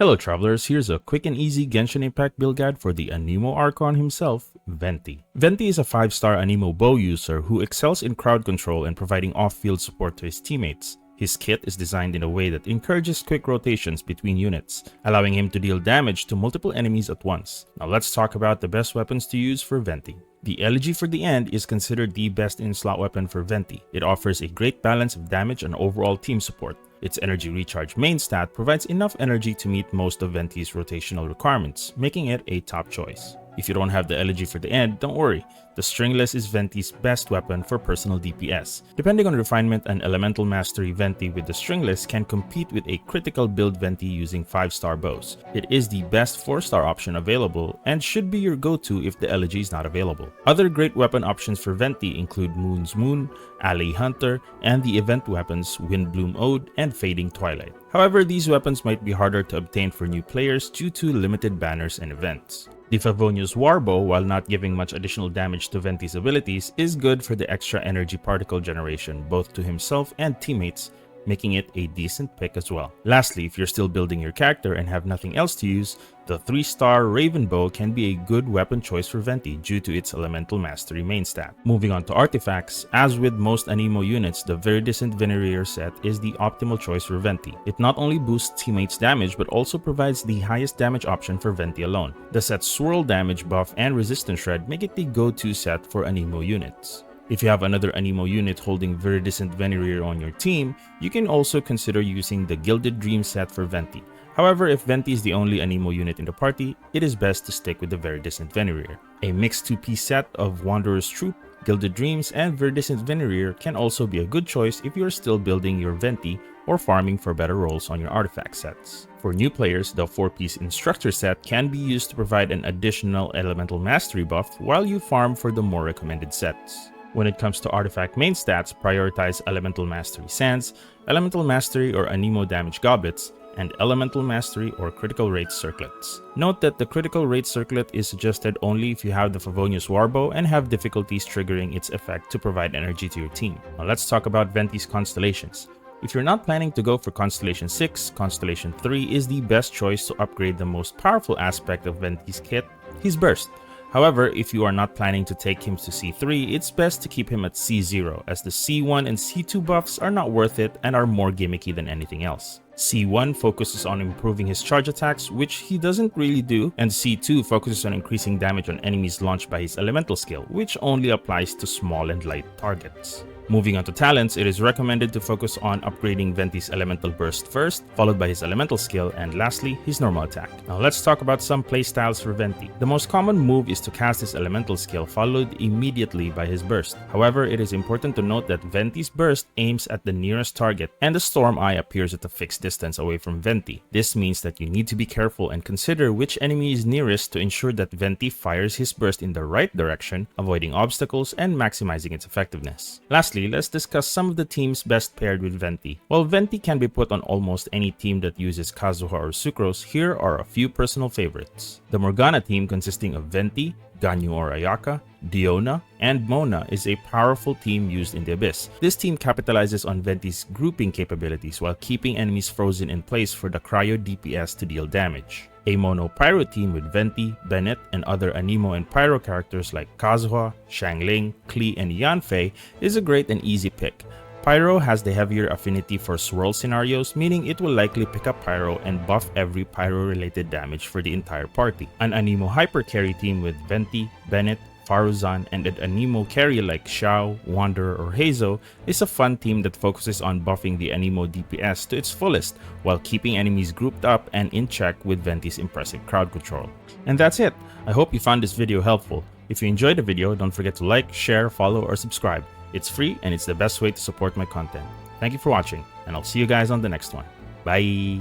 Hello travelers, here's a quick and easy Genshin Impact build guide for the Anemo Archon himself, Venti. Venti is a 5-star Anemo Bow user who excels in crowd control and providing off-field support to his teammates. His kit is designed in a way that encourages quick rotations between units, allowing him to deal damage to multiple enemies at once. Now let's talk about the best weapons to use for Venti. The Elegy for the End is considered the best in-slot weapon for Venti. It offers a great balance of damage and overall team support. Its energy recharge main stat provides enough energy to meet most of Venti's rotational requirements, making it a top choice. If you don't have the Elegy for the End, don't worry. The Stringless is Venti's best weapon for personal DPS. Depending on refinement and elemental mastery, Venti with the Stringless can compete with a critical build Venti using 5-star bows. It is the best 4-star option available and should be your go-to if the Elegy is not available. Other great weapon options for Venti include Moon's Moon, Alley Hunter, and the event weapons Windbloom Ode and Fading Twilight. However, these weapons might be harder to obtain for new players due to limited banners and events. The Favonius Warbow, while not giving much additional damage to Venti's abilities, is good for the extra energy particle generation both to himself and teammates, making it a decent pick as well. Lastly, if you're still building your character and have nothing else to use, the 3-star Raven Bow can be a good weapon choice for Venti due to its elemental mastery main stat. Moving on to artifacts, as with most Anemo units, the Viridescent Venereer set is the optimal choice for Venti. It not only boosts teammates' damage but also provides the highest damage option for Venti alone. The set's swirl damage buff and resistance shred make it the go-to set for Anemo units. If you have another Anemo unit holding Viridescent Venereer on your team, you can also consider using the Gilded Dream set for Venti. However, if Venti is the only Anemo unit in the party, it is best to stick with the Viridescent Venereer. A mixed 2-piece set of Wanderer's Troop, Gilded Dreams, and Viridescent Venereer can also be a good choice if you are still building your Venti or farming for better rolls on your artifact sets. For new players, the 4-piece Instructor set can be used to provide an additional elemental mastery buff while you farm for the more recommended sets. When it comes to artifact main stats, prioritize Elemental Mastery Sands, Elemental Mastery or Anemo Damage Goblets, and Elemental Mastery or Critical Rate Circlets. Note that the Critical Rate Circlet is suggested only if you have the Favonius Warbow and have difficulties triggering its effect to provide energy to your team. Now let's talk about Venti's Constellations. If you're not planning to go for Constellation 6, Constellation 3 is the best choice to upgrade the most powerful aspect of Venti's kit, his Burst. However, if you are not planning to take him to C3, it's best to keep him at C0 as the C1 and C2 buffs are not worth it and are more gimmicky than anything else. C1 focuses on improving his charge attacks, which he doesn't really do, and C2 focuses on increasing damage on enemies launched by his elemental skill, which only applies to small and light targets. Moving on to talents, it is recommended to focus on upgrading Venti's Elemental Burst first, followed by his Elemental Skill, and lastly, his normal attack. Now let's talk about some playstyles for Venti. The most common move is to cast his Elemental Skill, followed immediately by his Burst. However, it is important to note that Venti's Burst aims at the nearest target, and the Storm Eye appears at a fixed distance away from Venti. This means that you need to be careful and consider which enemy is nearest to ensure that Venti fires his Burst in the right direction, avoiding obstacles and maximizing its effectiveness. Lastly, let's discuss some of the teams best paired with Venti. While Venti can be put on almost any team that uses Kazuha or Sucrose, here are a few personal favorites. The Morgana team consisting of Venti, Ganyu or Ayaka, Diona, and Mona is a powerful team used in the Abyss. This team capitalizes on Venti's grouping capabilities while keeping enemies frozen in place for the cryo DPS to deal damage. A mono Pyro team with Venti, Bennett, and other Anemo and Pyro characters like Kazuha, Xiangling, Klee, and Yanfei is a great and easy pick. Pyro has the heavier affinity for swirl scenarios, meaning it will likely pick up Pyro and buff every Pyro-related damage for the entire party. An Anemo Hyper Carry team with Venti, Bennett, Faruzan, and an Anemo carry like Xiao, Wanderer, or Hazo is a fun team that focuses on buffing the Anemo DPS to its fullest while keeping enemies grouped up and in check with Venti's impressive crowd control. And that's it! I hope you found this video helpful. If you enjoyed the video, don't forget to like, share, follow, or subscribe. It's free and it's the best way to support my content. Thank you for watching, and I'll see you guys on the next one. Bye!